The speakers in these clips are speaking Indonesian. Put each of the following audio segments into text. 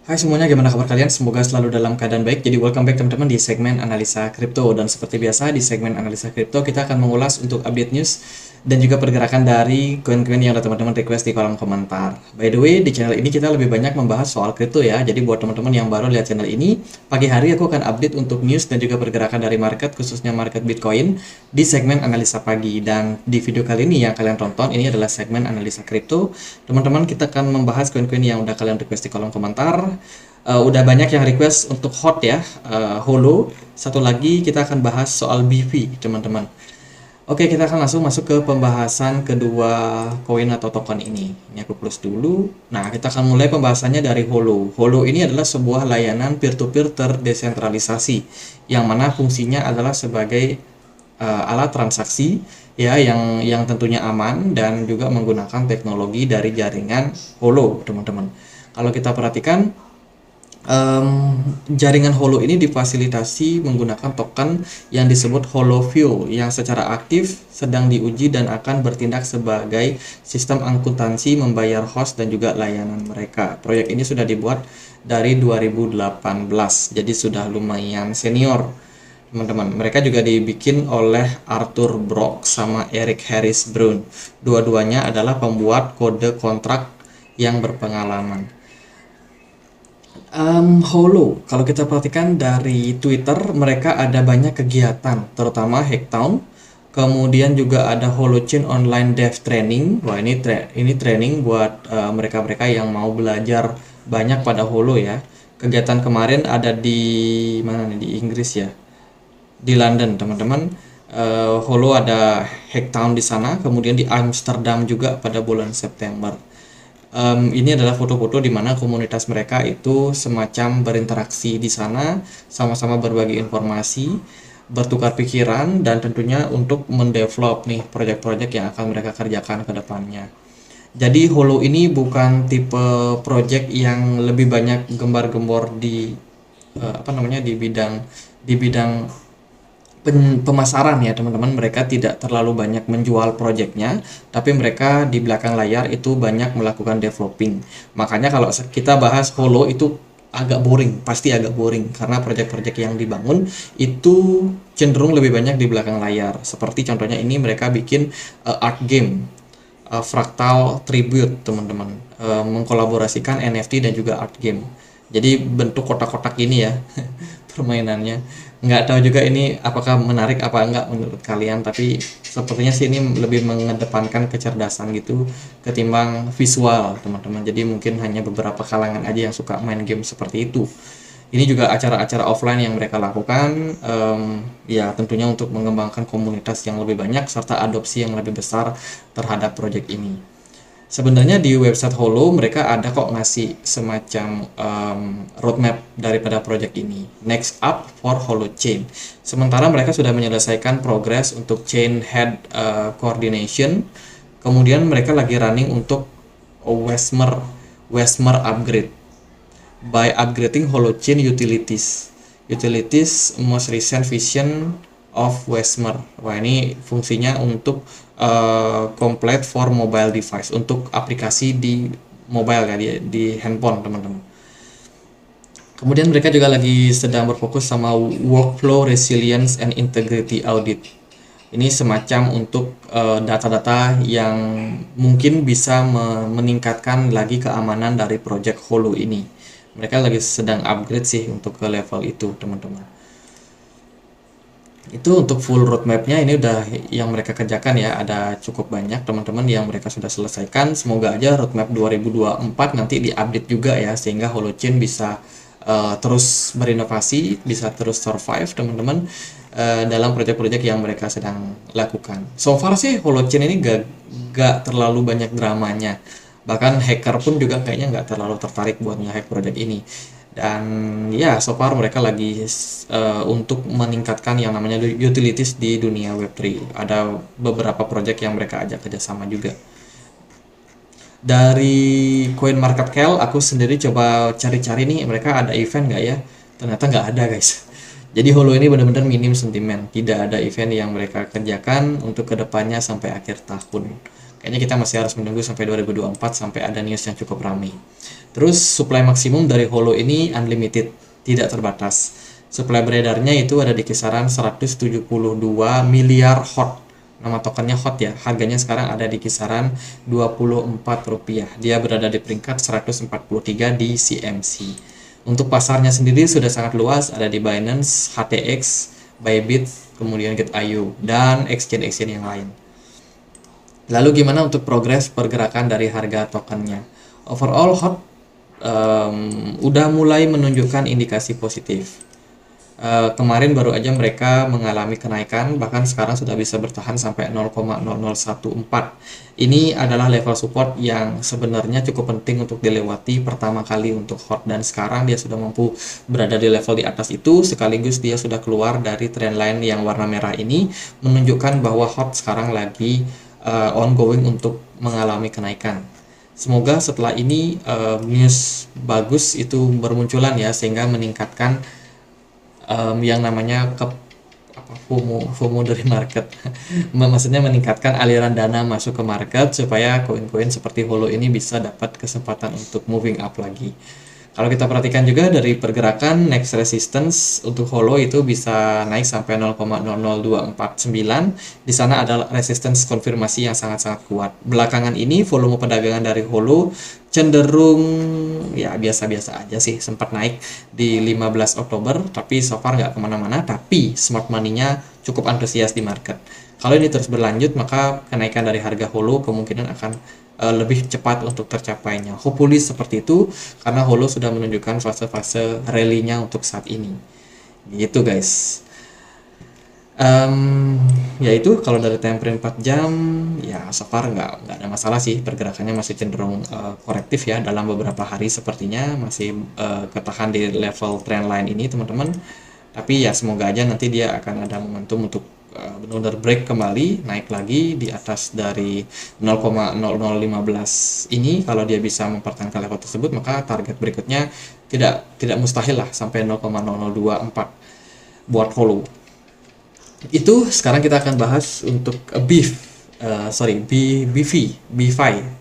Hai semuanya, gimana kabar kalian? Semoga selalu dalam keadaan baik. Jadi welcome back teman-teman di segmen analisa kripto. Dan seperti biasa di segmen analisa kripto kita akan mengulas untuk update news dan juga pergerakan dari koin-koin yang ada teman-teman request di kolom komentar. By the way, di channel ini kita lebih banyak membahas soal kripto ya. Jadi buat teman-teman yang baru lihat channel ini, pagi hari aku akan update untuk news dan juga pergerakan dari market, khususnya market Bitcoin di segmen analisa pagi. Dan di video kali ini yang kalian tonton, ini adalah segmen analisa kripto. Teman-teman, kita akan membahas koin-koin yang udah kalian request di kolom komentar. Udah banyak yang request untuk hot ya, holo. Satu lagi kita akan bahas soal BV, teman-teman. Oke, kita akan langsung masuk ke pembahasan kedua koin atau token ini. Ini aku close dulu. Nah, kita akan mulai pembahasannya dari Holo. Holo ini adalah sebuah layanan peer-to-peer terdesentralisasi, yang mana fungsinya adalah sebagai alat transaksi ya yang tentunya aman dan juga menggunakan teknologi dari jaringan Holo, teman-teman. Kalau kita perhatikan, jaringan Holo ini difasilitasi menggunakan token yang disebut HoloFuel yang secara aktif sedang diuji dan akan bertindak sebagai sistem akuntansi membayar host dan juga layanan mereka. Proyek ini sudah dibuat dari 2018, jadi sudah lumayan senior, teman-teman. Mereka juga dibikin oleh Arthur Brock sama Eric Harris Brown. Dua-duanya adalah pembuat kode kontrak yang berpengalaman. Holo, kalau kita perhatikan dari Twitter, mereka ada banyak kegiatan, terutama Hacktown. Kemudian juga ada Holochain Online Dev Training. Wah, ini training buat mereka-mereka yang mau belajar banyak pada Holo ya. Kegiatan kemarin ada di mana nih, di Inggris ya, di London, teman-teman. Holo ada Hacktown di sana, kemudian di Amsterdam juga pada bulan September. Ini adalah foto-foto di mana komunitas mereka itu semacam berinteraksi di sana, sama-sama berbagi informasi, bertukar pikiran, dan tentunya untuk mendevelop nih proyek-proyek yang akan mereka kerjakan ke depannya. Jadi Holo ini bukan tipe project yang lebih banyak gembar-gembor di di bidang pemasaran ya teman-teman. Mereka tidak terlalu banyak menjual proyeknya, tapi mereka di belakang layar itu banyak melakukan developing. Makanya kalau kita bahas Holo itu agak boring, pasti agak boring karena proyek-proyek yang dibangun itu cenderung lebih banyak di belakang layar. Seperti contohnya ini mereka bikin art game, Fractal Tribute, teman-teman. Mengkolaborasikan NFT dan juga art game. Jadi bentuk kotak-kotak ini ya permainannya. Nggak tahu juga ini apakah menarik apa enggak menurut kalian, tapi sepertinya sih ini lebih mengedepankan kecerdasan gitu ketimbang visual, teman-teman. Jadi mungkin hanya beberapa kalangan aja yang suka main game seperti itu. Ini juga acara-acara offline yang mereka lakukan, ya tentunya untuk mengembangkan komunitas yang lebih banyak serta adopsi yang lebih besar terhadap proyek ini. Sebenarnya di website Holo mereka ada kok ngasih semacam roadmap daripada project ini. Next up for Holochain. Sementara mereka sudah menyelesaikan progress untuk chain head coordination. Kemudian mereka lagi running untuk Westmer upgrade by upgrading Holochain utilities. Utilities most recent vision of Westmer. Wah, ini fungsinya untuk complete for mobile device, untuk aplikasi di mobile ya, di handphone, teman-teman. Kemudian mereka juga lagi sedang berfokus sama workflow resilience and integrity audit. Ini semacam untuk data-data yang mungkin bisa meningkatkan lagi keamanan dari project Holo ini. Mereka lagi sedang upgrade sih untuk ke level itu, teman-teman. Itu untuk full roadmapnya ini udah yang mereka kerjakan ya, ada cukup banyak teman-teman yang mereka sudah selesaikan. Semoga aja roadmap 2024 nanti diupdate juga ya, sehingga Holochain bisa terus berinovasi, bisa terus survive teman-teman dalam proyek-proyek yang mereka sedang lakukan. So far sih Holochain ini gak terlalu banyak dramanya, bahkan hacker pun juga kayaknya nggak terlalu tertarik buat nge-hack proyek ini. Dan ya, so far mereka lagi untuk meningkatkan yang namanya utilities di dunia Web3. Ada beberapa project yang mereka ajak kerjasama juga. Dari CoinMarketCap, aku sendiri coba cari-cari nih, mereka ada event nggak ya? Ternyata nggak ada, guys. Jadi Holo ini benar-benar minim sentimen. Tidak ada event yang mereka kerjakan untuk kedepannya sampai akhir tahun. Kayaknya kita masih harus menunggu sampai 2024 sampai ada news yang cukup ramai. Terus supply maksimum dari Holo ini unlimited, tidak terbatas. Supply beredarnya itu ada di kisaran 172 miliar hot. Nama tokennya hot ya. Harganya sekarang ada di kisaran Rp24. Dia berada di peringkat 143 di CMC. Untuk pasarnya sendiri sudah sangat luas, ada di Binance, HTX, Bybit, kemudian Get.io, dan exchange-exchange yang lain. Lalu gimana untuk progres pergerakan dari harga tokennya? Overall HOT udah mulai menunjukkan indikasi positif. Kemarin baru aja mereka mengalami kenaikan, bahkan sekarang sudah bisa bertahan sampai 0,0014. Ini adalah level support yang sebenarnya cukup penting untuk dilewati pertama kali untuk HOT, dan sekarang dia sudah mampu berada di level di atas itu, sekaligus dia sudah keluar dari trendline yang warna merah ini, menunjukkan bahwa HOT sekarang lagi ongoing untuk mengalami kenaikan. Semoga setelah ini news bagus itu bermunculan ya, sehingga meningkatkan yang namanya FOMO dari market. Maksudnya meningkatkan aliran dana masuk ke market supaya koin-koin seperti Holo ini bisa dapat kesempatan untuk moving up lagi. Kalau kita perhatikan juga dari pergerakan next resistance untuk Holo itu bisa naik sampai 0,00249. Di sana ada resistance konfirmasi yang sangat-sangat kuat. Belakangan ini volume perdagangan dari Holo cenderung ya biasa-biasa aja sih, sempat naik di 15 Oktober, tapi so far nggak kemana-mana. Tapi smart money-nya cukup antusias di market. Kalau ini terus berlanjut, maka kenaikan dari harga Holo kemungkinan akan lebih cepat untuk tercapainya. Hopefully seperti itu, karena Holo sudah menunjukkan fase-fase rally-nya untuk saat ini. Gitu guys. Ya itu kalau dari time frame 4 jam, ya so far nggak ada masalah sih, pergerakannya masih cenderung korektif ya, dalam beberapa hari sepertinya masih ketahan di level trendline ini teman-teman. Tapi ya semoga aja nanti dia akan ada momentum untuk benar-benar break kembali, naik lagi di atas dari 0,0015 ini. Kalau dia bisa mempertahankan level tersebut, maka target berikutnya tidak mustahil lah sampai 0,0024 buat Holo. Itu sekarang kita akan bahas untuk BFI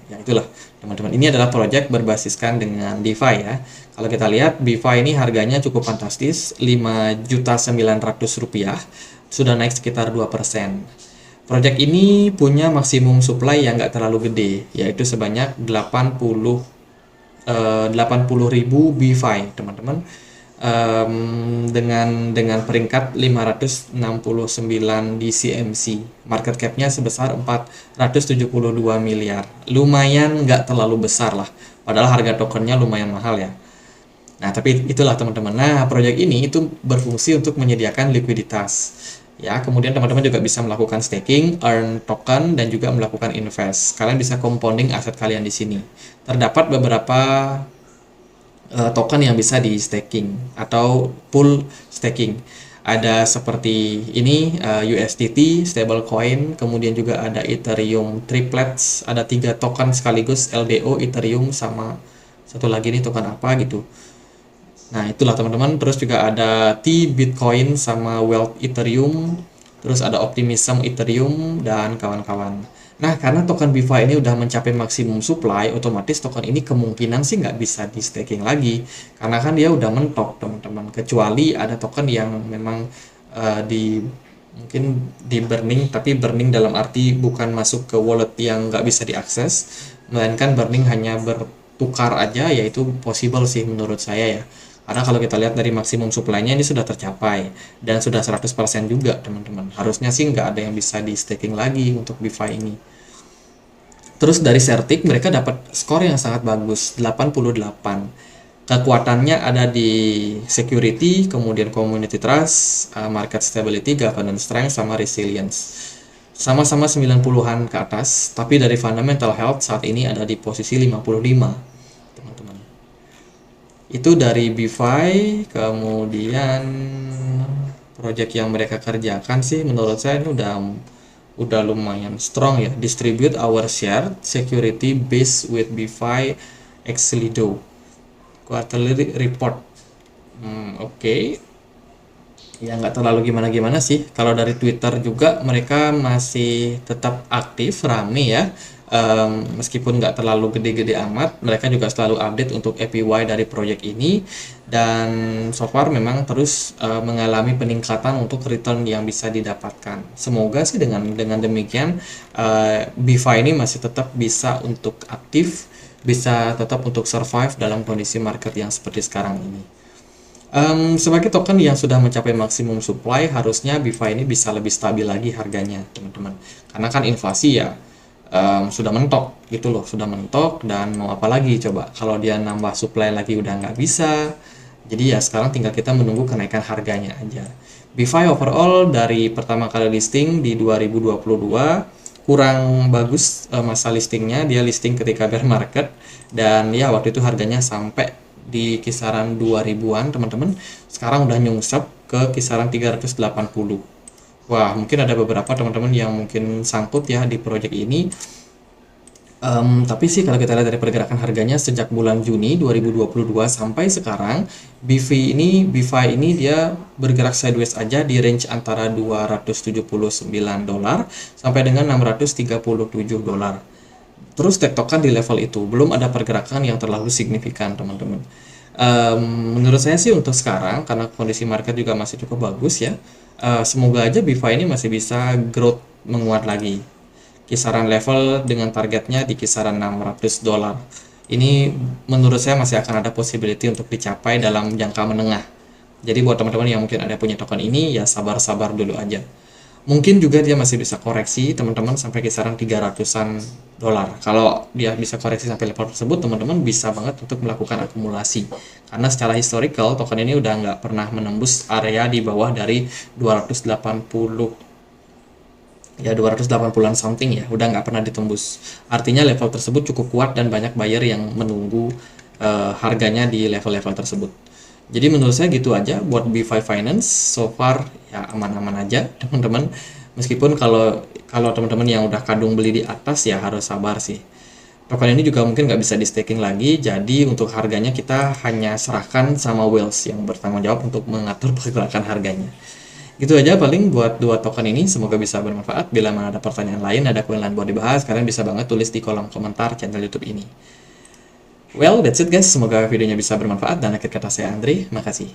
ya, itulah teman-teman. Ini adalah project berbasiskan dengan DeFi ya. Kalau kita lihat BFI ini harganya cukup fantastis, Rp5.900.000, sudah naik sekitar 2%. Project ini punya maksimum supply yang nggak terlalu gede, yaitu sebanyak 80.000 BFI teman-teman. Dengan peringkat 569 di CMC, market capnya sebesar 472 miliar. Lumayan nggak terlalu besar lah, padahal harga tokennya lumayan mahal ya. Nah tapi itulah teman-teman. Nah project ini itu berfungsi untuk menyediakan likuiditas ya. Kemudian teman-teman juga bisa melakukan staking, earn token, dan juga melakukan invest. Kalian bisa compounding aset kalian di sini. Terdapat beberapa token yang bisa di staking atau pool staking. Ada seperti ini, USDT, stablecoin, kemudian juga ada Ethereum triplets, ada 3 token sekaligus, LDO, Ethereum, sama satu lagi nih token apa gitu. Nah itulah teman-teman. Terus juga ada T-Bitcoin sama Wealth Ethereum, terus ada Optimism Ethereum, dan kawan-kawan. Nah, karena token BFI ini udah mencapai maksimum supply, otomatis token ini kemungkinan sih nggak bisa di staking lagi, karena kan dia udah mentok teman-teman. Kecuali ada token yang memang mungkin di burning, tapi burning dalam arti bukan masuk ke wallet yang nggak bisa diakses, melainkan burning hanya bertukar aja, yaitu possible sih menurut saya ya. Karena kalau kita lihat dari maksimum supply-nya ini sudah tercapai dan sudah 100% juga teman-teman. Harusnya sih nggak ada yang bisa di staking lagi untuk BFI ini. Terus dari Certic mereka dapat skor yang sangat bagus, 88. Kekuatannya ada di security, kemudian community trust, market stability, governance strength, sama resilience. Sama-sama 90-an ke atas, tapi dari fundamental health saat ini ada di posisi 55. Itu dari BFI. Kemudian project yang mereka kerjakan sih menurut saya ini udah lumayan strong ya. Distribute our share security based with BFI Exlido quarterly report. Oke. Ya nggak terlalu gimana-gimana sih. Kalau dari Twitter juga mereka masih tetap aktif, rame ya. Meskipun nggak terlalu gede-gede amat, mereka juga selalu update untuk APY dari proyek ini. Dan so far memang terus mengalami peningkatan untuk return yang bisa didapatkan. Semoga sih dengan demikian BeFi ini masih tetap bisa untuk aktif, bisa tetap untuk survive dalam kondisi market yang seperti sekarang ini. Sebagai token yang sudah mencapai maksimum supply, harusnya BeFi ini bisa lebih stabil lagi harganya, teman-teman. Karena kan inflasi ya sudah mentok gitu loh, sudah mentok dan mau apa lagi coba? Kalau dia nambah supply lagi udah nggak bisa. Jadi ya sekarang tinggal kita menunggu kenaikan harganya aja. BeFi overall dari pertama kali listing di 2022 kurang bagus masa listingnya, dia listing ketika bear market dan ya waktu itu harganya sampai di kisaran 2000-an teman-teman. Sekarang udah nyungsep ke kisaran 380. Wah, mungkin ada beberapa teman-teman yang mungkin sangkut ya di project ini. Tapi sih kalau kita lihat dari pergerakan harganya sejak bulan Juni 2022 sampai sekarang, BeFi ini dia bergerak sideways aja di range antara 279 dolar sampai dengan 637 dolar. Terus tektokan di level itu, belum ada pergerakan yang terlalu signifikan, teman-teman. Menurut saya sih untuk sekarang, karena kondisi market juga masih cukup bagus ya, semoga aja BeFi ini masih bisa growth menguat lagi. Kisaran level dengan targetnya di kisaran 600 dolar. Ini menurut saya masih akan ada possibility untuk dicapai dalam jangka menengah. Jadi buat teman-teman yang mungkin ada punya token ini, ya sabar-sabar dulu aja. Mungkin juga dia masih bisa koreksi teman-teman sampai kisaran 300-an dolar. Kalau dia bisa koreksi sampai level tersebut, teman-teman bisa banget untuk melakukan akumulasi. Karena secara historical, token ini udah nggak pernah menembus area di bawah dari 280, ya 280-an something ya, udah nggak pernah ditembus. Artinya level tersebut cukup kuat dan banyak buyer yang menunggu harganya di level-level tersebut. Jadi menurut saya gitu aja buat BeFi Finance. So far ya aman-aman aja teman-teman. Meskipun kalau kalau teman-teman yang udah kadung beli di atas ya harus sabar sih. Token ini juga mungkin nggak bisa di staking lagi. Jadi untuk harganya kita hanya serahkan sama Whales yang bertanggung jawab untuk mengatur pergerakan harganya. Gitu aja paling buat dua token ini. Semoga bisa bermanfaat. Bila mana ada pertanyaan lain, ada koin lain buat dibahas, kalian bisa banget tulis di kolom komentar channel YouTube ini. Well, that's it guys. Semoga videonya bisa bermanfaat dan akhir kata saya Andre. Makasih.